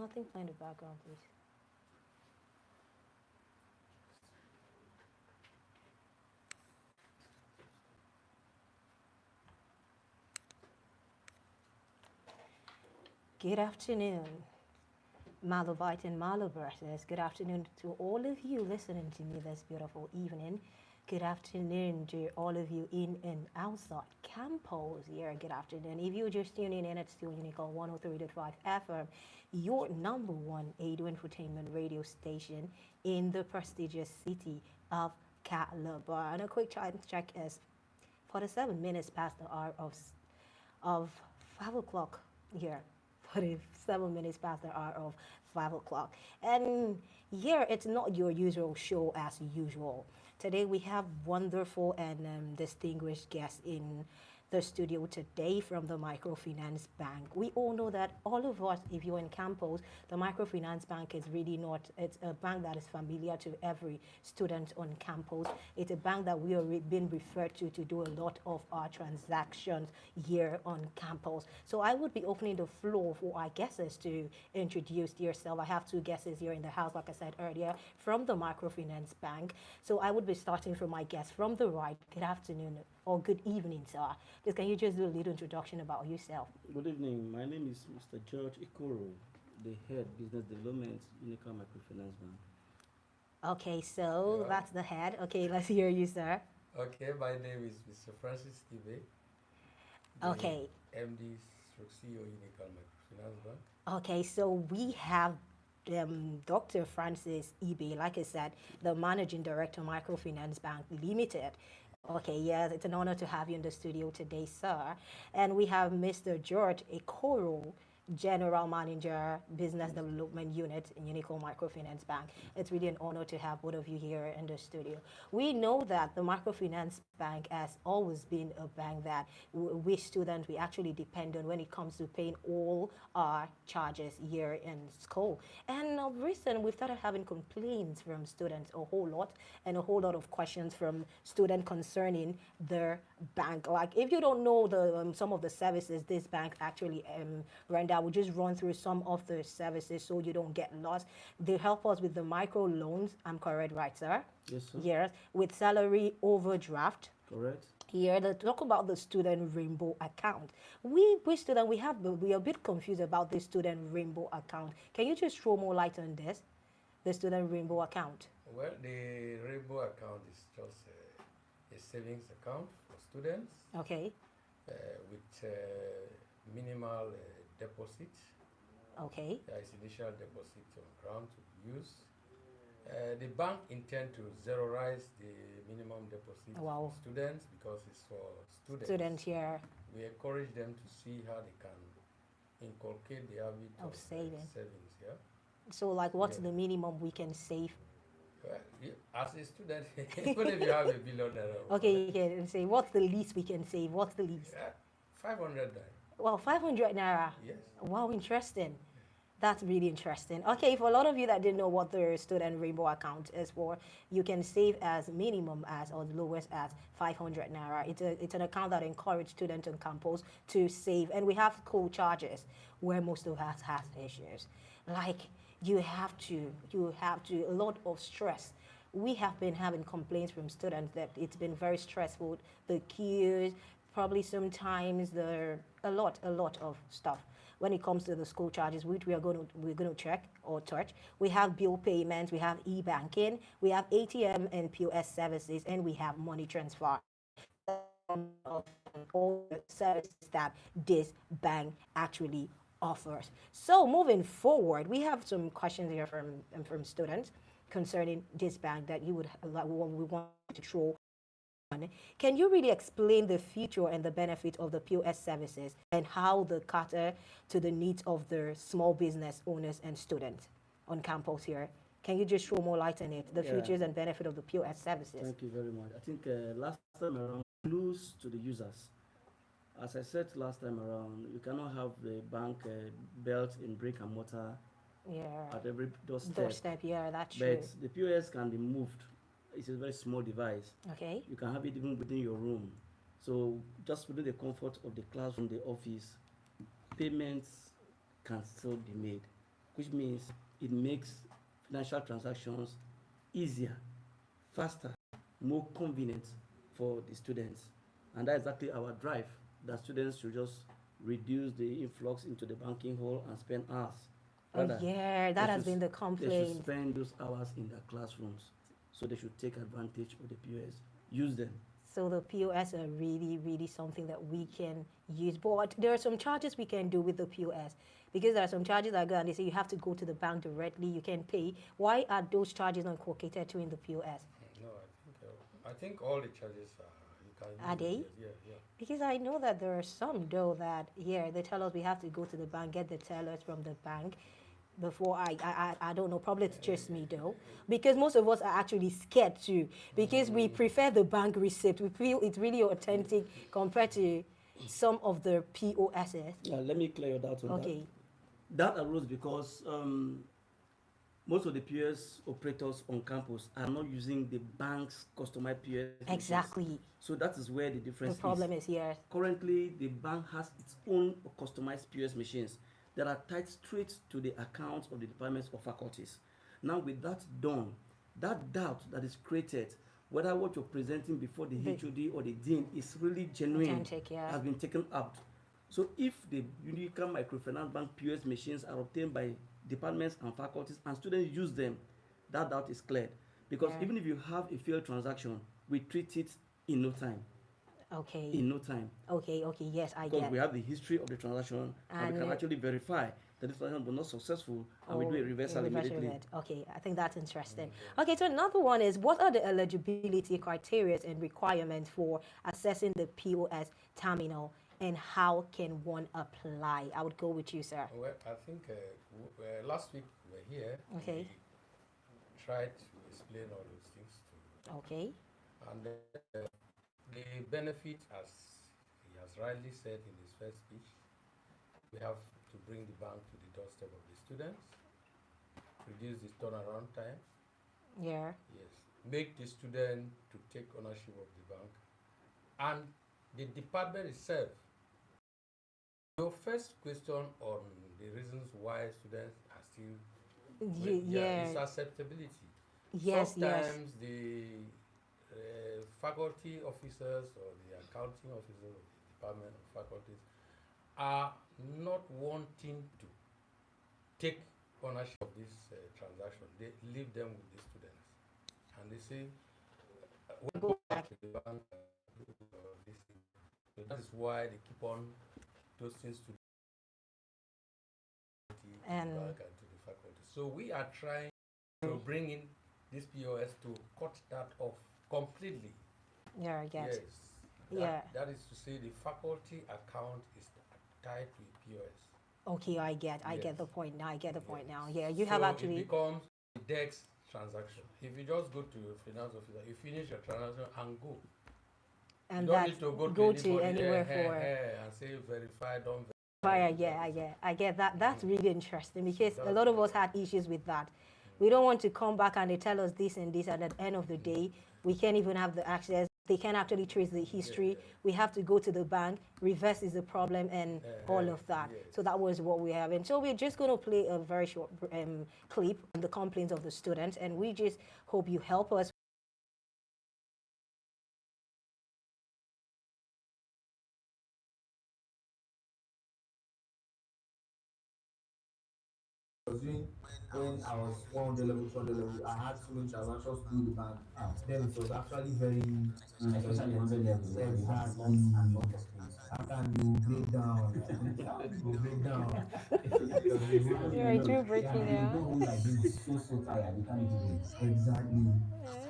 nothing playing in the background, please. Good afternoon, Malobite and Maloberters. Good afternoon to all of you listening to me this beautiful evening. Good afternoon to all of you in and outside campus here. Good afternoon. If you're just tuning in, it's still Unical 103.5 FM, your number one audio entertainment radio station in the prestigious city of Calabar. And a quick time check is 47 minutes past the hour of 5 o'clock here. 47 minutes past the hour of 5 o'clock. And here, it's not your usual show as usual. Today, we have wonderful and distinguished guests in the studio today from the Microfinance Bank. We all know that all of us, if you're in campus, the Microfinance Bank is really not, it's a bank that is familiar to every student on campus. It's a bank that we are being referred to do a lot of our transactions here on campus. So I would be opening the floor for our guests to introduce yourself. I have two guests here in the house, like I said earlier, from the Microfinance Bank. So I would be starting from my guest from the right. Good afternoon or good evening, sir. Just can you just do a little introduction about yourself? Good evening. My name is Mr. George Ekoro, the head business development, Unical Microfinance Bank. Okay, so that's the head. Okay, let's hear you, sir. Okay, my name is Mr. Francis Kibe. Okay. MD stroke CEO Unical Microfinance Bank. Okay, so we have Dr. Francis Ibe, like I said, the managing director, Microfinance Bank Limited. Okay, yes, it's an honor to have you in the studio today, sir. And we have Mr. George Ekoro, General Manager, Business Development Unit in Unical Microfinance Bank. It's really an honor to have both of you here in the studio. We know that the Microfinance Bank has always been a bank that we students, we actually depend on when it comes to paying all our charges here in school. And of recent, we've started having complaints from students a whole lot and a whole lot of questions from students concerning their bank. Like if you don't know the some of the services this bank actually render, I will just run through some of the services so you don't get lost. They help us with the micro loans. I'm correct, right, sir? Yes, sir. Yes, with salary overdraft. Correct. Here, they talk about the student rainbow account. We student, we are a bit confused about the student rainbow account. Can you just throw more light on this, the student rainbow account? Well, the rainbow account is just a savings account for students. Okay. With minimal deposit. Okay. There is initial deposit on ground to be used. The bank intend to zeroize the minimum deposit for students because it's for students. Students here. We encourage them to see how they can inculcate the habit of savings. Yeah. So, like, what's the minimum we can save? Well, as a student, even if you have $1 billion. Okay, you can say what's the least we can save? What's the least? 500 naira. Well, 500 naira. Yes. Wow, interesting. That's really interesting. Okay, for a lot of you that didn't know what the student rainbow account is for, you can save as minimum as or lowest as 500 naira. It's an account that encourages students on campus to save, and we have cool charges where most of us have issues. Like you have to a lot of stress. We have been having complaints from students that it's been very stressful. The queues, probably sometimes a lot of stuff. When it comes to the school charges, which we're going to check or touch, we have bill payments, we have e-banking, we have ATM and POS services, and we have money transfer. All the services that this bank actually offers. So moving forward, we have some questions here from students concerning this bank that we want to throw. Can you really explain the feature and the benefit of the POS services and how they cater to the needs of the small business owners and students on campus here? Can you just throw more light on it, the features and benefit of the POS services? Thank you very much. I think last time around, clues to the users. As I said last time around, you cannot have the bank built in brick and mortar at every doorstep. Yeah, that's true. But the POS can be moved. It's a very small device. Okay. You can have it even within your room. So just within the comfort of the classroom, the office, payments can still be made. which means it makes financial transactions easier, faster, more convenient for the students. And that's exactly our drive, that students should just reduce the influx into the banking hall and spend hours. Rather, oh yeah, that has been the complaint. They should spend those hours in their classrooms. So they should take advantage of the POS, use them. So the POS are really, really something that we can use. But there are some charges we can do with the POS, because there are some charges that go and they say you have to go to the bank directly, you can pay. Why are those charges not incorporated to in the POS? No, I think all the charges are they? Yeah, yeah. Because I know that there are some though that they tell us we have to go to the bank, get the tellers from the bank before I don't know, probably it's just me though, because most of us are actually scared too, because we prefer the bank receipt. We feel it's really authentic compared to some of the POSs. Let me clear your doubt on that. That arose because most of the POS operators on campus are not using the bank's customized POS. Exactly. Machines. So that is where the difference is. The problem is here. Currently, the bank has its own customized POS machines that are tied straight to the accounts of the departments or faculties. Now, with that done, that doubt that is created, whether what you're presenting before the HOD or the dean is really genuine, has been taken out. So if the Unical Microfinance Bank POS machines are obtained by departments and faculties and students use them, that doubt is cleared. Because even if you have a failed transaction, we treat it in no time. Okay. In no time. Okay, yes, I get. Because we have the history of the transaction and we can actually verify that this transaction was not successful and we do a reversal immediately. Okay, I think that's interesting. Okay, so another one is, what are the eligibility criteria and requirements for accessing the POS terminal, and how can one apply? I would go with you, sir. Well, I think last week we were here. Okay. We tried to explain all those things to you. Okay. And the benefit, as he has rightly said in his first speech, we have to bring the bank to the doorstep of the students, reduce the turnaround time. Yeah. Yes. Make the student to take ownership of the bank. And the department itself. Your first question on the reasons why students are still is acceptability. Yes, sometimes the faculty officers or the accounting officers of the department of faculties are not wanting to take ownership of this transaction. They leave them with the students, and they say, "When go back to the bank." So that is why they keep on those things to the bank and to the faculty. So we are trying to bring in this POS to cut that off completely. Yeah, I get. Yes. That is to say, the faculty account is tied to POS. Okay, I get the point now. I get the point now. Yeah, you have actually. It becomes a DEX transaction. If you just go to your finance officer, you finish your transaction and go. And you don't need to go to anywhere for and say verify, don't verify. I get that. That's really interesting, because a lot of us had issues with that. We don't want to come back and they tell us this and this, and at the end of the day, we can't even have the access. They can't actually trace the history. We have to go to the bank. Reverse is the problem, and all of that. So that was what we have. And so we're just going to play a very short clip on the complaints of the students, and we just hope you help us. Doing when I was 100 level, 200 level, I had so many transactions to the bank. Then it was actually very, especially 100 level. Exactly. After you break down, you break down. You're too breaking down. Like this, so tired, you can't do it. Exactly.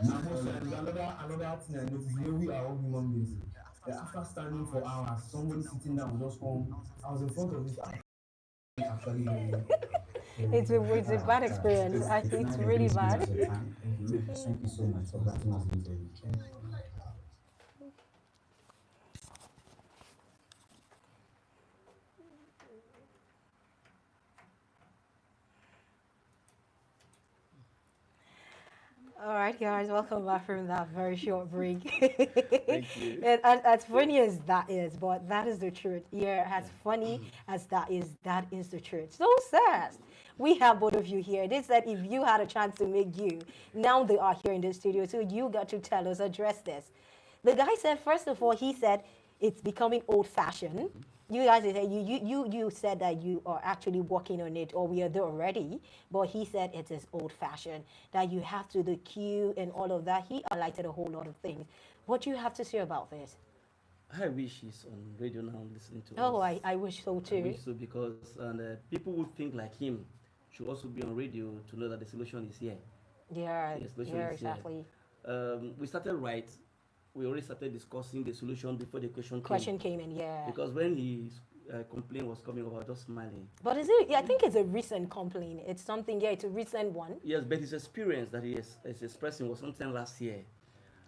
Another thing I noticed, we are all human beings. After standing for hours, somebody sitting down will just come. I was in front of this. Actually, it's a bad experience. It's really bad. Thank you so much for letting us into it. All right, guys, welcome back from that very short break. Thank you. And as funny as that is, but that is the truth. Yeah, as funny as that is the truth. So sad. we have both of you here. They said if you had a chance to make you, now they are here in the studio, so you got to tell us, address this. The guy said, first of all, he said it's becoming old-fashioned. You guys said you said that you are actually working on it, or we are there already. But he said it is old-fashioned, that you have to the queue and all of that. He highlighted a whole lot of things. What do you have to say about this? I wish he's on radio now listening to us. Oh, I wish so too. I wish so, because people who think like him should also be on radio to know that the solution is here. Yeah, exactly. We started right. We already started discussing the solution before the question came in, yeah. Because when his complaint was coming up, I was just smiling. But is it? I think it's a recent complaint. It's something, yeah, it's a recent one. Yes, but his experience that he is expressing was sometime last year.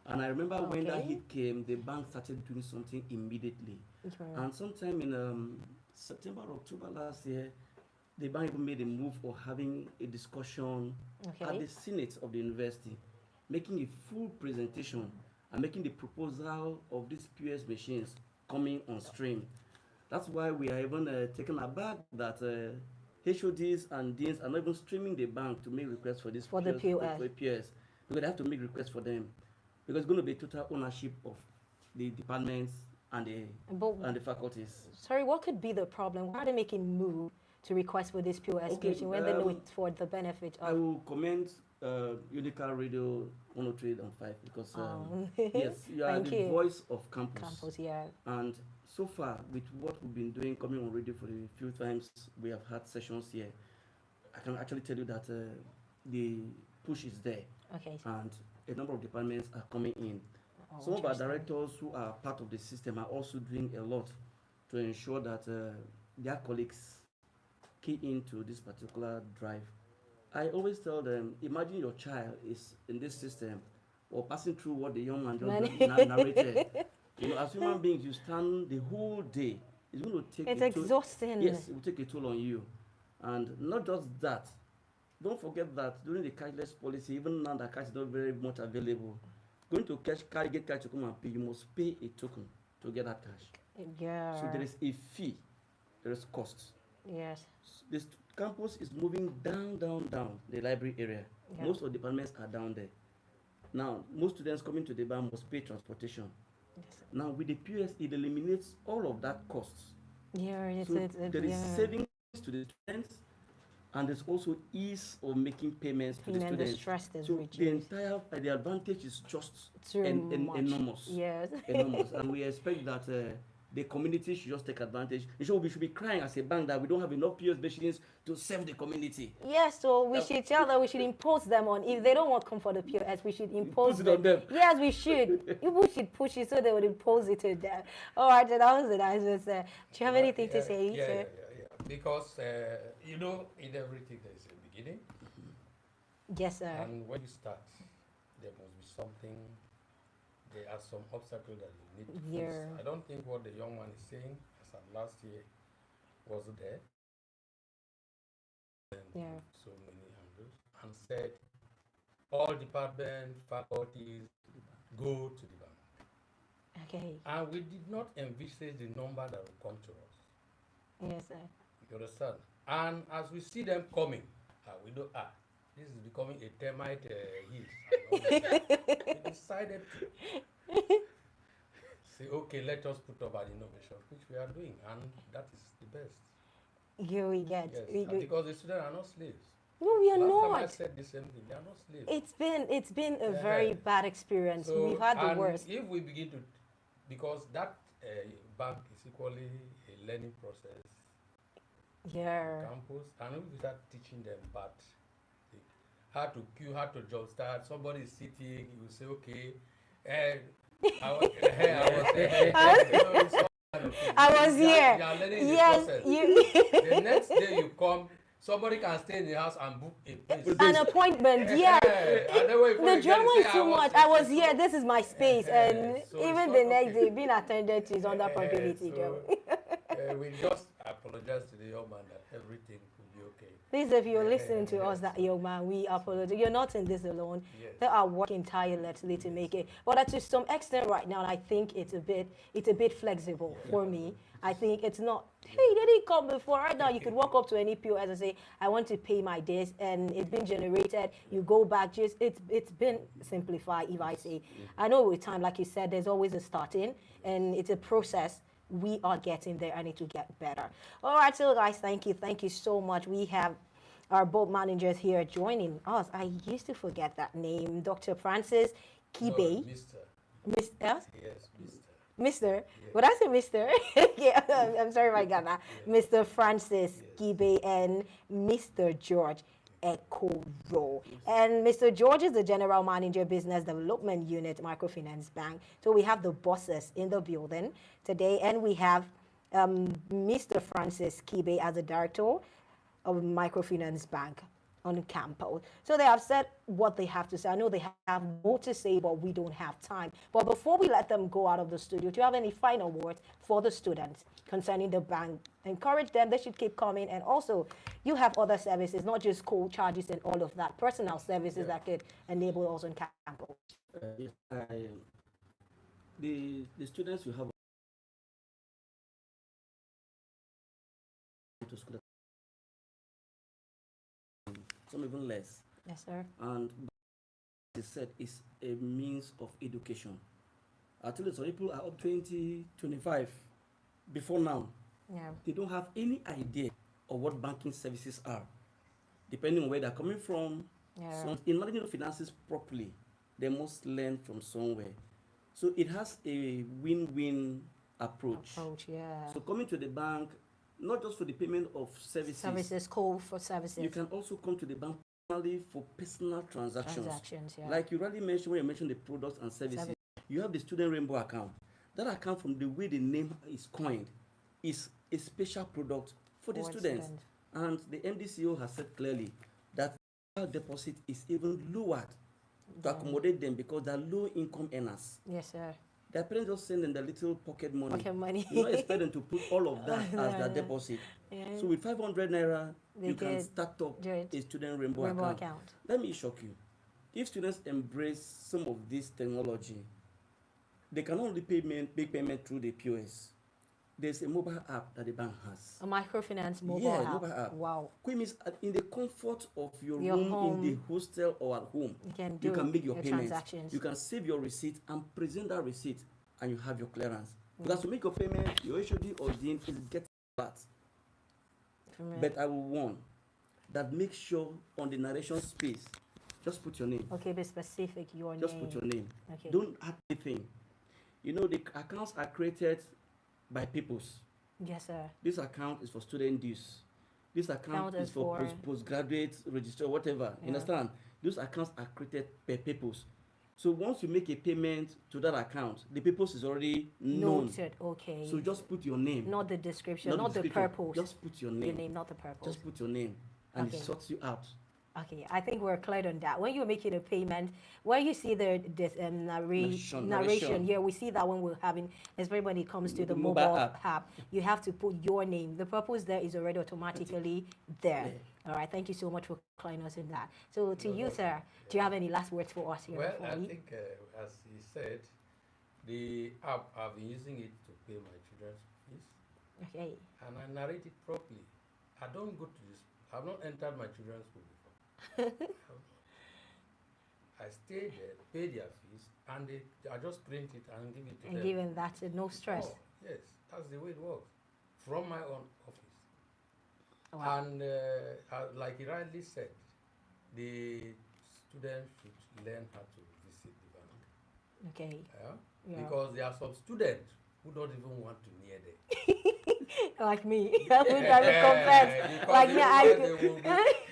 And I remember when that hit came, the bank started doing something immediately. Okay. And sometime in September or October last year, the bank even made a move of having a discussion at the Senate of the university, making a full presentation and making the proposal of these POS machines coming on stream. That's why we are even taken aback that HODs and deans are not even streaming the bank to make requests for this the POS. Because they have to make requests for them. Because it's going to be total ownership of the departments and the faculties. Sorry, what could be the problem? Why are they making move to request for this POS machine when they know it's for the benefit of... I will commend Unical Radio 103.5 because yes, you are the voice of campus. Yeah. And so far, with what we've been doing, coming on radio for the few times we have had sessions here, I can actually tell you that the push is there. Okay. And a number of departments are coming in. Some of our directors who are part of the system are also doing a lot to ensure that their colleagues key into this particular drive. I always tell them, imagine your child is in this system or passing through what the young man just narrated. You know, as human beings, you stand the whole day. It's going to take It's exhausting. Yes, it will take a toll on you. And not just that. Don't forget that during the cashless policy, even now that cash is not very much available, going to get cash to come and pay, you must pay a token to get that cash. Yeah. So there is a fee, there is cost. Yes. This campus is moving down, the library area. Yeah. Most of the departments are down there. Now, most students coming to the bank must pay transportation. Yes. Now, with the POS, it eliminates all of that costs. Yeah, so there is savings to the students, and there's also ease of making payments to the students. The stress is so reduced. the advantage is just enormous. Yes. Enormous. And we expect that the community should just take advantage. We should be crying as a bank that we don't have enough POS machines to serve the community. Yes, so we should tell them, we should impose them on. If they don't want to come for the POS, we should impose it on them. Yes, we should. People should push it so they would impose it to them. All right, so that was it. Do you have anything to say? Yeah. Because, you know, in everything there is a beginning. Yes, sir. And when you start, there must be something. There are some obstacles that you need to face. I don't think what the young man is saying, as of last year, was there. And so many angles. And said, all department, faculties, go to the bank. Okay. And we did not envisage the number that will come to us. Yes, sir. You understand? And as we see them coming, we know, this is becoming a termite hill. We decided to say, okay, let us put up an innovation, which we are doing, and that is the best. Here we get. Yes, because the students are not slaves. No, we are not. Last time I said the same thing. They are not slaves. It's been a very bad experience. So, we've had the worst. If we begin to, because that bank is equally a learning process. Yeah. Campus, and we start teaching them, but how to queue, how to job start. Somebody is sitting, you say, okay, I was here. You are learning yes, the process. The next day you come, somebody can stay in the house and book a place. An appointment, yeah. The drama is too much. I was here, this is my space, and so even the next day, being attended to is under probability. We just apologize to the young man that everything will be okay. Please, if you're listening to us, that young man, we apologize. You're not in this alone. Yes. They are working tirelessly to make it. But to some extent right now, I think it's a bit flexible for me. I think it's not, hey, they didn't come before. Right now, you could walk up to any POS and say, I want to pay my this, and it's been generated. You go back, just it's been simplified, if I say. I know with time, like you said, there's always a starting, and it's a process. We are getting there. I need to get better. All right, so guys, thank you so much. We have our board managers here joining us. I used to forget that name, Dr. Francis Kibe. No, Mr. Yes, Yes, Mr. Mr. Yes. Would I say Mr.? Yeah, I'm sorry if I got that. Yes. Mr. Francis Kibe and Mr. George Ekoro. And Mr. George is the General Manager, Business Development Unit, Microfinance Bank. So we have the bosses in the building today, and we have Mr. Francis Kibe as the Director of Microfinance Bank on campus. So they have said what they have to say. I know they have more to say, but we don't have time. But before we let them go out of the studio, do you have any final words for the students concerning the bank? Encourage them, they should keep coming. And also, you have other services, not just cold charges and all of that, personal services that could enable us on campus. The students will have to school, some even less. Yes, sir. And they said it's a means of education. I tell you, some people are up 20, 25 before now. Yeah. They don't have any idea of what banking services are, depending on where they're coming from. Yeah. So in managing the finances properly, they must learn from somewhere. So it has a win-win approach. Yeah. So coming to the bank, not just for the payment of services. Services, call for services. You can also come to the bank for personal transactions. Yeah. Like you already mentioned when you mentioned the products and services. You have the student rainbow account. That account, from the way the name is coined, is a special product for the students. And the MDCO has said clearly that deposit is even lowered to accommodate them because they're low income earners. Yes, sir. Their parents just send them their little pocket money. You don't expect them to put all of that as their deposit. Yeah. So with 500 naira, you can start up a student rainbow account. Let me shock you. If students embrace some of this technology, they can only make payment through the POS. There's a mobile app that the bank has. A microfinance mobile app. Mobile app. Wow. Which means in the comfort of your room, home, in the hostel or at home, you can make your payments. Transactions. You can save your receipt and present that receipt, and you have your clearance. Because to make your payment, your HOD or DIN is getting flat. But I will warn that make sure on the narration space, just put your name. Okay, be specific, your name. Just put your name. Okay. Don't add anything. You know, the accounts are created by peoples. Yes, sir. This account is for student dues. This account is for postgraduate register, whatever. You understand? Those accounts are created by peoples. So once you make a payment to that account, the peoples is already known. Noted. Okay. So just put your name. Not the description, not the purpose. Just put your name. Your name, not the purpose. Just put your name, and it sorts you out. Okay, I think we're clear on that. When you're making a payment, when you see the narration, yeah, we see that when we're having, especially when it comes to the mobile app, you have to put your name. The purpose there is already automatically there. Yeah. All right, thank you so much for clearing us in that. So to you, sir, do you have any last words for us here? Well, I think, as he said, the app, I've been using it to pay my children's fees. Okay. And I narrate it properly. I don't go to this, I've not entered my children's school before. I stay there, pay their fees, and I just print it and give it to them. And given that, no stress. Oh, yes, that's the way it works. From my own office. Wow. And like he rightly said, the students should learn how to visit the bank. Okay. Yeah? Because there are some students who don't even want to near them. Like me, I confess. Like me,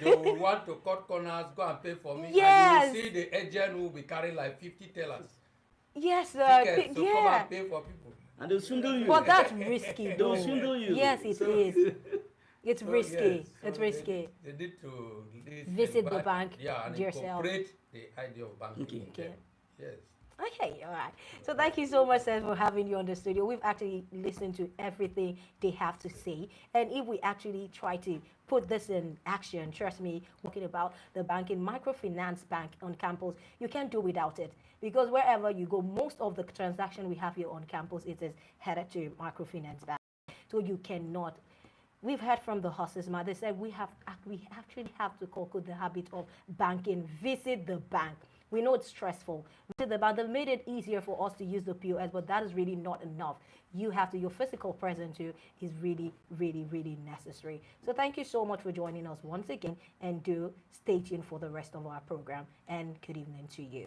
they will want to cut corners, go and pay for me. Yes. And you will see the agent who will be carrying like 50 tellers. Yes, tickets to come and pay for people. And they'll swindle you. But that's risky. They'll swindle you. Yes, it is. It's risky. Yes, it's risky. They need to visit the bank and yourself. incorporate the idea of banking. Okay. Yes. Okay, all right. So thank you so much, Seth, for having you on the studio. We've actually listened to everything they have to say. And if we actually try to put this in action, trust me, talking about the banking, microfinance bank on campus, you can't do without it. Because wherever you go, most of the transaction we have here on campus, it is headed to microfinance bank. So you cannot. We've heard from the horses, mother said we actually have to conquer the habit of banking. Visit the bank. We know it's stressful. Visit the bank. They've made it easier for us to use the POS, but that is really not enough. You have to, your physical presence too is really, really, really necessary. So thank you so much for joining us once again, and do stay tuned for the rest of our program. And good evening to you.